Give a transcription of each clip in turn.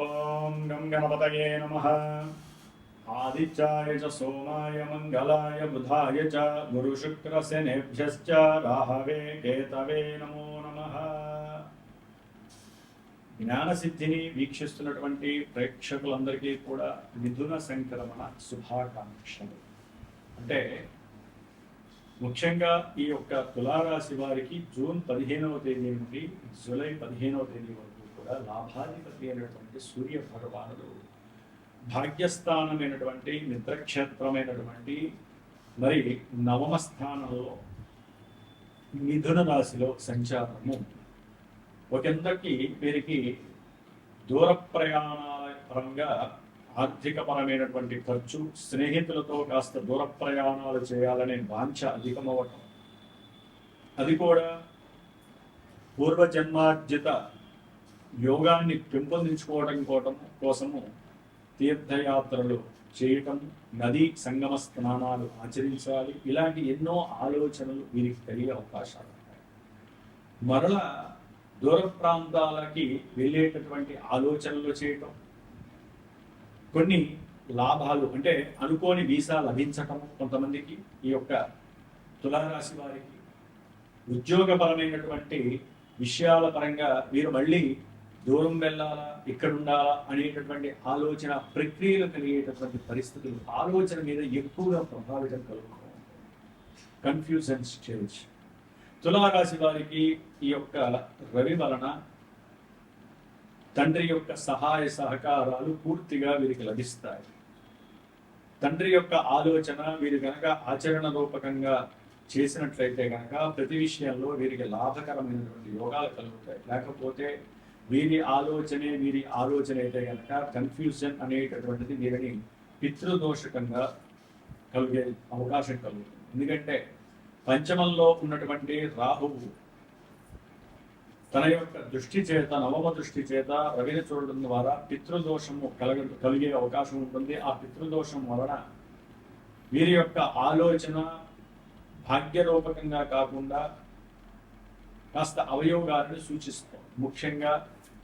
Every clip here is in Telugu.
ఓం గం గణపతయే నమః. ఆదిత్యాయ చ సోమాయ మంగళాయ బుధాయ చ గురుశుక్రశనేభ్యశ్చ రాహవే కేతవే నమో నమః. జ్ఞానసిద్ధిని వీక్షిస్తున్నటువంటి ప్రేక్షకులందరికీ కూడా మిథున సంక్రమణ శుభాకాంక్షలు. అంటే ముఖ్యంగా ఈ యొక్క తులారాశి వారికి జూన్ 15వ తేదీ నుండి జూలై 15వ తేదీ వరకు కూడా లాభాధిపతి అయినటువంటి సూర్య భగవానుడు భాగ్యస్థానమైనటువంటి మిత్రక్షేత్రమైనటువంటి మరి నవమ స్థానంలో మిథున రాశిలో సంచారము ఒకందరికి వీరికి దూర ప్రయాణాల పరంగా ఆర్థికపరమైనటువంటి ఖర్చు, స్నేహితులతో కాస్త దూర ప్రయాణాలు చేయాలనే వాంఛ అధికమవటం, అది కూడా పూర్వజన్మార్జిత యోగాన్ని పెంపొందించుకోవడం కోసము తీర్థయాత్రలు చేయటం, నదీ సంగమ స్నానాలు ఆచరించాలి, ఇలాంటి ఎన్నో ఆలోచనలు వీరికి కలిగే అవకాశాలు ఉంటాయి. మరలా దూర ప్రాంతాలకి వెళ్ళేటటువంటి ఆలోచనలు చేయటం, కొన్ని లాభాలు అంటే అనుకోని వీసా లభించటం, కొంతమందికి ఈ యొక్క తులారాశి వారికి ఉద్యోగపరమైనటువంటి విషయాల పరంగా వీరు మళ్ళీ దూరం వెళ్ళాలా, ఇక్కడ ఉండాలా అనేటటువంటి ఆలోచన ప్రక్రియలు కలిగేటటువంటి పరిస్థితులు, ఆలోచన మీద ఎక్కువగా ప్రభావితం కలుగుతాం. Confusion stage. తులారాశి వారికి ఈ యొక్క రవి వలన తండ్రి యొక్క సహాయ సహకారాలు పూర్తిగా వీరికి లభిస్తాయి. తండ్రి యొక్క ఆలోచన వీరు కనుక ఆచరణ రూపకంగా చేసినట్లయితే కనుక ప్రతి విషయంలో వీరికి లాభకరమైనటువంటి యోగాలు కలుగుతాయి. లేకపోతే వీరి ఆలోచన అయితే కనుక కన్ఫ్యూజన్ అనేటటువంటిది వీరిని పితృదోషకంగా కలిగే అవకాశం కలుగుతుంది. ఎందుకంటే పంచమంలో ఉన్నటువంటి రాహువు తన యొక్క దృష్టి చేత, నవమ దృష్టి చేత రవిని చూడడం ద్వారా పితృదోషము కలిగే అవకాశం ఉంటుంది. ఆ పితృదోషం వలన వీరి యొక్క ఆలోచన భాగ్యరూపకంగా కాకుండా కాస్త అవయోగాలను సూచిస్తాం. ముఖ్యంగా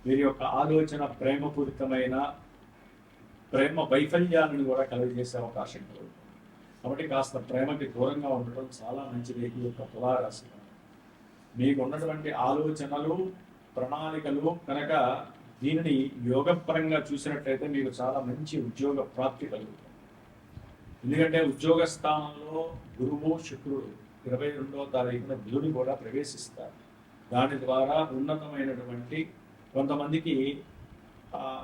వీరి యొక్క ఆలోచన ప్రేమపూరితమైన ప్రేమ వైఫల్యాలను కూడా కలుగజేసే అవకాశం కలుగుతుంది. కాబట్టి కాస్త ప్రేమకి దూరంగా ఉండటం చాలా మంచిది. ఈ యొక్క తులారాశి మీకు ఉన్నటువంటి ఆలోచనలు, ప్రణాళికలు కనుక దీనిని యోగపరంగా చూసినట్లయితే మీకు చాలా మంచి ఉద్యోగ ప్రాప్తి కలుగుతుంది. ఎందుకంటే ఉద్యోగ స్థానంలో గురువు, శుక్రుడు 22వ తారీఖున బుధుని కూడా ప్రవేశిస్తారు. దాని ద్వారా ఉన్నతమైనటువంటి కొంతమందికి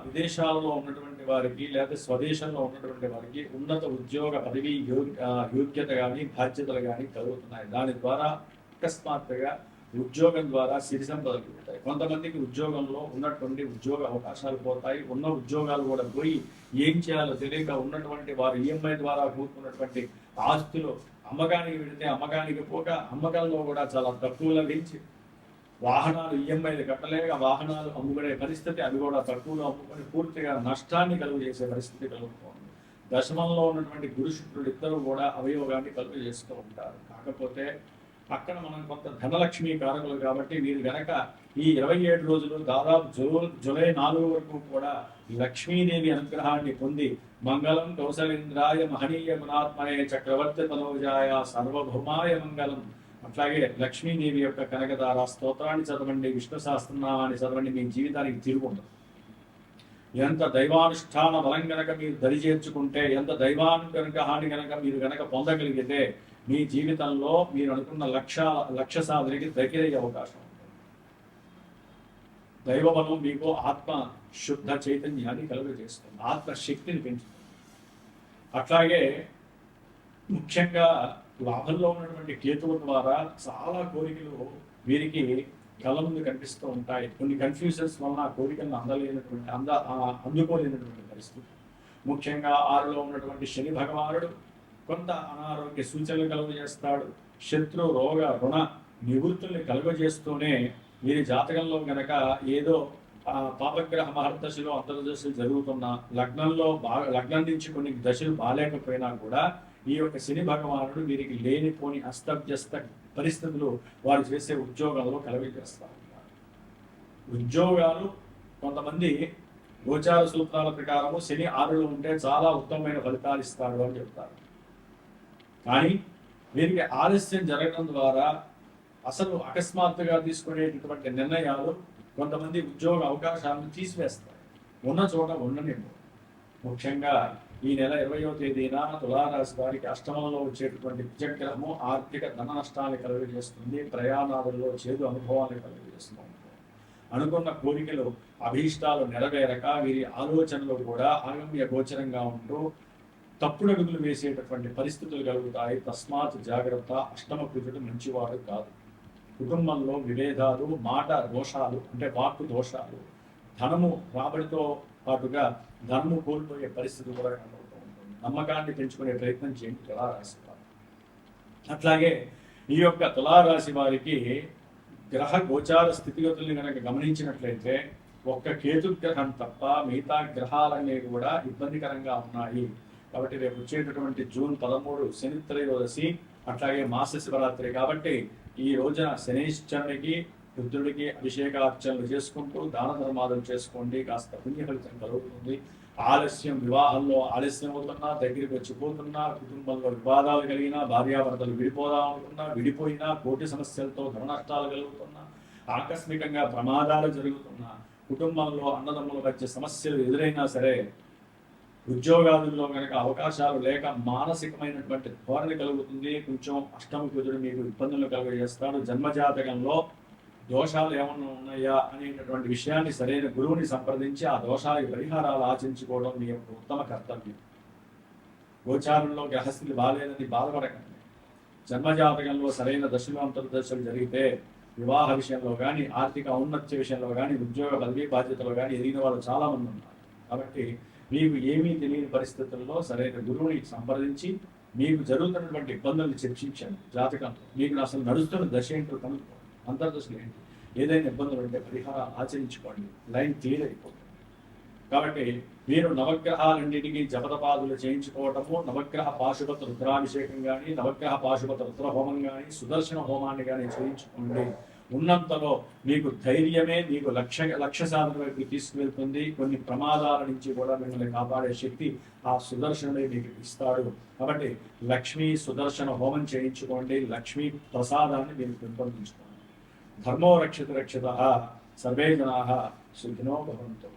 విదేశాలలో ఉన్నటువంటి వారికి లేదా స్వదేశంలో ఉన్నటువంటి వారికి ఉన్నత ఉద్యోగ పదవి యోగ్యత కానీ బాధ్యతలు కానీ కలుగుతున్నాయి. దాని ద్వారా అకస్మాత్తుగా ఉద్యోగం ద్వారా సిరి సంపదలు కలుగుతాయి. కొంతమందికి ఉద్యోగంలో ఉన్నటువంటి ఉద్యోగ అవకాశాలు పోతాయి. ఉన్న ఉద్యోగాలు కూడా పోయి ఏం చేయాలో తెలియక ఉన్నటువంటి వారు ఈఎంఐ ద్వారా కూడుకున్నటువంటి ఆస్తులు అమ్మకానికి పెడితే అమ్మకానికి పోక అమ్మకంలో కూడా చాలా తక్కువ లభించి వాహనాలు ఈఎంఐలు కట్టలేక వాహనాలు అమ్ముకునే పరిస్థితి, అవి కూడా తక్కువలో అమ్ముకొని పూర్తిగా నష్టాన్ని కలుగు చేసే పరిస్థితి కలుగుతుంది. దశమంలో ఉన్నటువంటి గురు శుక్రుడు ఇద్దరు కూడా అవయోగాన్ని కలుగు చేస్తూ ఉంటారు. కాకపోతే అక్కడ మనం కొంత ధనలక్ష్మి కారకులు కాబట్టి వీరు గనక ఈ 27 రోజులు దాదాపు జూలై 4 వరకు కూడా లక్ష్మీదేవి అనుగ్రహాన్ని పొంది మంగళం కౌశలేంద్రాయ మహనీయ గుణాత్మనే చక్రవర్తి తనోజాయ సార్వభౌమాయ మంగళం, అట్లాగే లక్ష్మీదేవి యొక్క కనకదార స్తోత్రాన్ని చదవండి, విష్ణు సహస్రనామాన్ని చదవండి, మీ జీవితానికి తిరుగుంటుంది. ఎంత దైవానుష్ఠాన బలం గనక మీరు దరిచేర్చుకుంటే, ఎంత దైవానుగ్రహాన్ని గనక మీరు గనక పొందగలిగితే మీ జీవితంలో మీరు అనుకున్న లక్ష్య సాధనకి దగ్గరయ్యే అవకాశం ఉంటుంది. దైవబలం మీకు ఆత్మ శుద్ధ చైతన్యాన్ని కలుగజేస్తుంది, ఆత్మశక్తిని పెంచుతుంది. అట్లాగే ముఖ్యంగా లాభంలో ఉన్నటువంటి కేతువు ద్వారా చాలా కోరికలు వీరికి కళ్ళ ముందు కనిపిస్తూ ఉంటాయి. కొన్ని కన్ఫ్యూజన్స్ వలన ఆ కోరికలను అందుకోలేనటువంటి పరిస్థితి. ముఖ్యంగా 6లో ఉన్నటువంటి శని భగవానుడు కొంత అనారోగ్య సూచనలు కలుగజేస్తాడు. శత్రు, రోగ, రుణ నివృత్తుల్ని కలుగజేస్తూనే వీరి జాతకంలో గనక ఏదో పాపగ్రహ మహర్దశలో అంతర్దశలు జరుగుతున్న లగ్నం నుంచి కొన్ని దశలు బాలేకపోయినా కూడా ఈ యొక్క శని భగవానుడు వీరికి లేనిపోని అస్తవ్యస్త పరిస్థితులు వారు చేసే ఉద్యోగాల్లో కలగజేస్తారు. ఉద్యోగాలు కొంతమంది గోచార సూత్రాల ప్రకారము శని 6లో ఉంటే చాలా ఉత్తమమైన ఫలితాలు ఇస్తాడు అని చెప్తారు. కానీ వీరికి ఆలస్యం జరగడం ద్వారా అసలు అకస్మాత్తుగా తీసుకునేటటువంటి నిర్ణయాలు కొంతమంది ఉద్యోగ అవకాశాలను తీసివేస్తాయి, ఉన్న చోట ఉండనివ్వు. ముఖ్యంగా ఈ నెల 20వ తేదీన తులారాశి వారికి అష్టమంలో వచ్చేటటువంటి కుజగ్రహము ఆర్థిక ధన నష్టాన్ని కలుగజేస్తుంది, ప్రయాణాలలో చేదు అనుభవాన్ని కలుగజేస్తుంది. అనుకున్న కోరికలు అభీష్టాలు నెరవేరక వీరి ఆలోచనలు కూడా ఆగమ్య గోచరంగా ఉంటూ తప్పుడడుగులు వేసేటటువంటి పరిస్థితులు కలుగుతాయి. తస్మాత్ జాగ్రత్త. అష్టమ కుజుడు మంచివాడు కాదు. కుటుంబంలో విభేదాలు, మాట దోషాలు అంటే వాక్కు దోషాలు, ధనము రాబడితో పాటుగా ధనము కోల్పోయే పరిస్థితి కూడా కనబడుతూ ఉంటుంది. నమ్మకాన్ని పెంచుకునే ప్రయత్నం చేయండి తులారాశి వారు. అట్లాగే ఈ యొక్క తులారాశి వారికి గ్రహ గోచార స్థితిగతుల్ని కనుక గమనించినట్లయితే ఒక్క కేతుగ్రహం తప్ప మిగతా గ్రహాలన్నీ కూడా ఇబ్బందికరంగా ఉన్నాయి. కాబట్టి రేపు వచ్చేటటువంటి జూన్ 13 శని త్రయోదశి, అట్లాగే మాస శివరాత్రి. కాబట్టి ఈ రోజున శనీశ్వరునికి రుద్రుడికి అభిషేకార్చనలు చేసుకుంటూ దాన ధర్మాదులు చేసుకోండి, కాస్త పుణ్య ఫలితం కలుగుతుంది. ఆలస్యం, వివాహంలో ఆలస్యం అవుతున్నా, దగ్గరికి వచ్చిపోతున్నా, కుటుంబంలో వివాదాలు కలిగినా, భార్యాభర్తలు విడిపోదాం అనుకున్నా, విడిపోయినా, కోటి సమస్యలతో ధన నష్టాలు కలుగుతున్నా, ఆకస్మికంగా ప్రమాదాలు జరుగుతున్నా, కుటుంబంలో అన్నదమ్ముల మధ్య సమస్యలు ఎదురైనా సరే, ఉద్యోగాదుల్లో కనుక అవకాశాలు లేక మానసికమైనటువంటి ధోరణి కలుగుతుంది. కొంచెం అష్టమ కుజుడు మీకు ఇబ్బందులు కలుగజేస్తాడు. జన్మజాతకంలో దోషాలు ఏమన్నా ఉన్నాయా అనేటటువంటి విషయాన్ని సరైన గురువుని సంప్రదించి ఆ దోషాలకు పరిహారాలు ఆచరించుకోవడం మీ యొక్క ఉత్తమ కర్తవ్యం. గోచారంలో గ్రహస్థితి బాగాలేదని బాధపడకండి. జన్మజాతకంలో సరైన దశలు అంతర్దశలు జరిగితే వివాహ విషయంలో కానీ, ఆర్థిక ఔన్నత్య విషయంలో కానీ, ఉద్యోగ పదవీ బాధ్యతలో కానీ ఎదిగిన వాళ్ళు చాలామంది ఉన్నారు. కాబట్టి మీకు ఏమీ తెలియని పరిస్థితుల్లో సరైన గురువుని సంప్రదించి మీకు జరుగుతున్నటువంటి ఇబ్బందులను చర్చించండి. జాతకంలో మీకు అసలు నడుస్తున్న దశ ఏంటో కనుక్కోండి, అంతర్దశలు ఏంటి, ఏదైనా ఇబ్బందులు ఉంటే పరిహారం ఆచరించుకోండి, లైన్ క్లియర్ అయిపోతుంది. కాబట్టి మీరు నవగ్రహాలన్నిటికీ జపతపాదులు చేయించుకోవటము, నవగ్రహ పాశుపత రుద్రాభిషేకం కానీ, నవగ్రహ పాశుపత రుద్ర హోమం కానీ, సుదర్శన హోమాన్ని కానీ చేయించుకోండి. ఉన్నంతలో మీకు ధైర్యమే మీకు లక్ష్య సాధన వైపు తీసుకువెళ్తుంది. కొన్ని ప్రమాదాల నుంచి కూడా మిమ్మల్ని కాపాడే శక్తి ఆ సుదర్శనుడే మీకు ఇస్తాడు. కాబట్టి లక్ష్మీ సుదర్శన హోమం చేయించుకోండి, లక్ష్మీ ప్రసాదాన్ని మీరు పెంపొందించుకోండి. ధర్మో రక్షిత రక్షిత సర్వే జనాః సుఖినో భవంతు.